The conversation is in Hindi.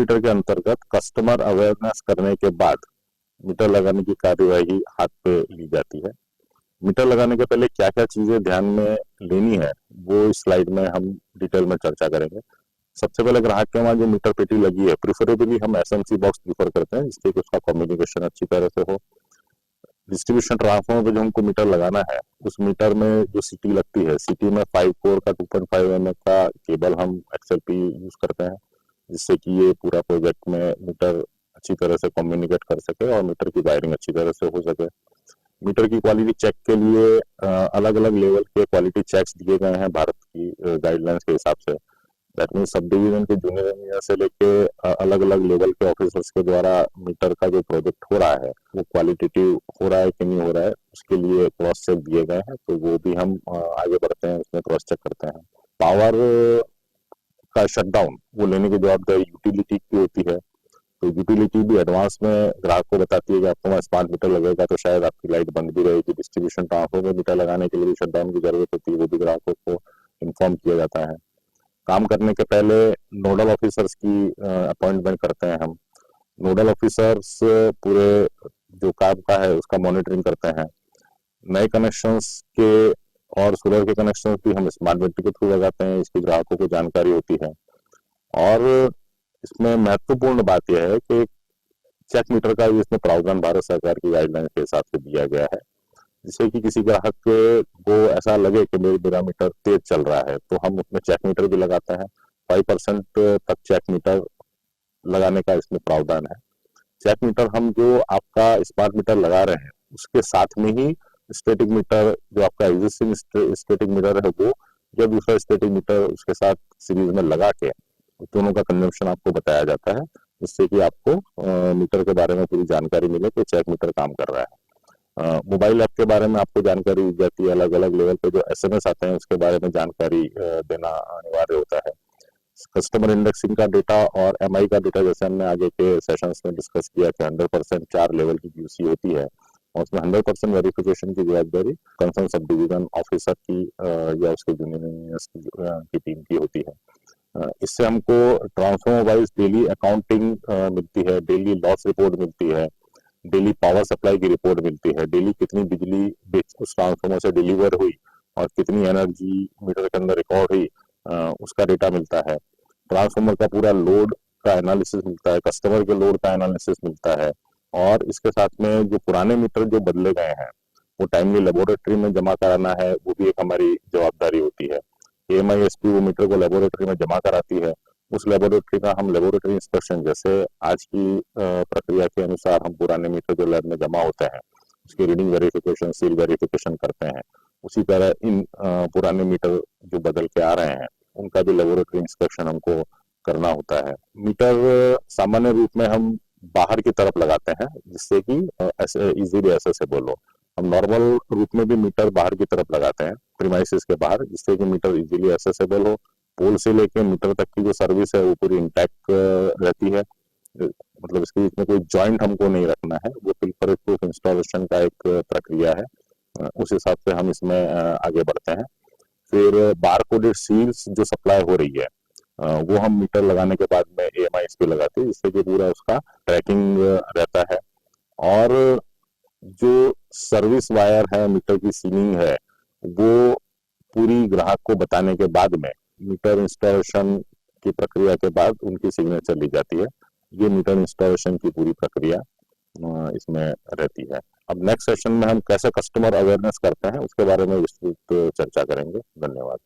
मीटर के अंतर्गत कस्टमर अवेयरनेस करने के बाद मीटर लगाने की कार्यवाही हाथ पे ली जाती है। मीटर लगाने के पहले क्या क्या चीजें ध्यान में लेनी है वो इस स्लाइड में हम डिटेल में चर्चा करेंगे। सबसे पहले ग्राहक के वहाँ जो मीटर पेटी लगी है, प्रिफरेबली हम एसएमसी बॉक्स प्रीफर करते हैं जिससे कि उसका कम्युनिकेशन अच्छी तरह से हो। डिस्ट्रीब्यूशन ट्रांसफार्मर पे जो हमको मीटर लगाना है, उस मीटर में जो सीटी लगती है, सीटी में 5 कोर का 2.5 mm का केबल हम एक्सएलपी यूज करते हैं, जिससे कि ये पूरा प्रोजेक्ट में मीटर अच्छी तरह से कम्युनिकेट कर सके और मीटर की वायरिंग अच्छी तरह से हो सके। मीटर की क्वालिटी चेक के लिए अलग अलग लेवल के क्वालिटी चेक्स दिए गए हैं भारत की गाइडलाइंस के हिसाब से। दैट मीन सब डिवीजन के जूनियर इंजीनियर से लेके अलग अलग लेवल के ऑफिसर्स के द्वारा मीटर का जो प्रोजेक्ट हो रहा है वो क्वालिटेटिव हो रहा है कि नहीं हो रहा है, उसके लिए क्रॉस चेक दिए गए हैं, तो वो भी हम आगे बढ़ते हैं उसमें क्रॉस चेक करते हैं। पावर का शटडाउन वो लेने की जवाबदारी यूटिलिटी की होती है, तो यूटिलिटी भी एडवांस में ग्राहक को बताती है कि आपको वहाँ स्मार्ट मीटर लगेगा तो शायद आपकी लाइट बंद भी रहेगी। डिस्ट्रीब्यूशन ट्रांसफार्मर में मीटर लगाने के लिए भी शटडाउन की जरूरत होती है, वो भी ग्राहकों को इन्फॉर्म किया जाता है। काम करने के पहले नोडल ऑफिसर्स की अपॉइंटमेंट करते हैं हम। नोडल ऑफिसर्स पूरे जो काम का है उसका मॉनिटरिंग करते हैं। नए कनेक्शंस के और सोलर के कनेक्शन भी हम स्मार्ट मीटर के थ्रू लगाते हैं, इसकी ग्राहकों को जानकारी होती है। और इसमें महत्वपूर्ण बात यह है कि चेक मीटर का भी इसमें प्रावधान भारत सरकार की गाइडलाइन के हिसाब से दिया गया है, जिससे कि किसी ग्राहक को ऐसा लगे कि मेरा मीटर तेज चल रहा है तो हम उसमें चेक मीटर भी लगाते हैं। 5% तक चेक मीटर लगाने का इसमें प्रावधान है। चेक मीटर हम जो आपका स्मार्ट मीटर लगा रहे हैं उसके साथ में ही स्टैटिक मीटर जो आपका एग्जिस्टिंग स्टैटिक मीटर है वो या दूसरा स्टैटिक मीटर उसके साथ सीरीज में लगा के दोनों का कंजम्पशन आपको बताया जाता है, जिससे कि आपको मीटर के बारे में पूरी जानकारी मिले कि चेक मीटर काम कर रहा है। मोबाइल ऐप के बारे में आपको जानकारी दी जाती है, अलग अलग लेवल पे जो एसएमएस आते हैं उसके बारे में जानकारी देना अनिवार्य होता है। कस्टमर इंडेक्सिंग का डेटा और एमआई का डेटा जैसे हमने आगे के सेशंस में डिस्कस किया कि 100% 4 लेवल की क्यूसी होती है और उसमें 100% वेरिफिकेशन की जवाबदारी कंसर्न सब डिवीजन ऑफिसर की या उसके जूनियर इंजीनियर्स की टीम की होती है। इससे हमको ट्रांसफॉर्मर वाइज डेली अकाउंटिंग मिलती है, डेली लॉस रिपोर्ट मिलती है, डेली पावर सप्लाई की रिपोर्ट मिलती है, डेली कितनी बिजली उस ट्रांसफॉर्मर से डिलीवर हुई और कितनी एनर्जी मीटर के अंदर रिकॉर्ड हुई उसका डेटा मिलता है। ट्रांसफॉर्मर का पूरा लोड का एनालिसिस मिलता है, कस्टमर के लोड का एनालिसिस मिलता है और इसके साथ में जो पुराने मीटर जो बदले गए हैं वो टाइमली लेबोरेटरी में जमा कराना है, वो भी एक हमारी जवाबदारी होती है। एएमआईएसपी वो मीटर को लेबोरेटरी में जमा कराती है, उस लेबोरेटरी का हम लेबोरेटरी इंस्पेक्शन जैसे आज की प्रक्रिया के अनुसार हम पुराने मीटर जो लैब में जमा होते हैं उसकी रीडिंग वेरिफिकेशन, सील वेरिफिकेशन करते हैं। उसी तरह इन पुराने मीटर जो बदल के आ रहे हैं उनका भी लेबोरेटरी इंस्पेक्शन हमको करना होता है। मीटर सामान्य रूप में हम बाहर की तरफ लगाते हैं जिससे कि इजीली एसेसेबल हो। हम नॉर्मल रूप में भी मीटर बाहर की तरफ लगाते हैं प्रीमाइसेस के बाहर, जिससे कि मीटर इजीली एसेसेबल हो। पोल से लेके मीटर तक की जो सर्विस है वो पूरी इंटैक्ट रहती है, मतलब इसके बीच में कोई जॉइंट हमको नहीं रखना है, वो फिल्टर प्रूफ इंस्टॉलेशन का एक प्रक्रिया है, उस हिसाब से हम इसमें आगे बढ़ते हैं। फिर बार कोडेड सील्स जो सप्लाई हो रही है वो हम मीटर लगाने के बाद में एएमआईएस पे लगाते हैं, जिससे कि पूरा उसका ट्रैकिंग रहता है। और जो सर्विस वायर है, मीटर की सीलिंग है, वो पूरी ग्राहक को बताने के बाद में मीटर इंस्टॉलेशन की प्रक्रिया के बाद उनकी सिग्नेचर ली जाती है। ये मीटर इंस्टॉलेशन की पूरी प्रक्रिया इसमें रहती है। अब नेक्स्ट सेशन में हम कैसे कस्टमर अवेयरनेस करते हैं उसके बारे में विस्तृत चर्चा करेंगे। धन्यवाद।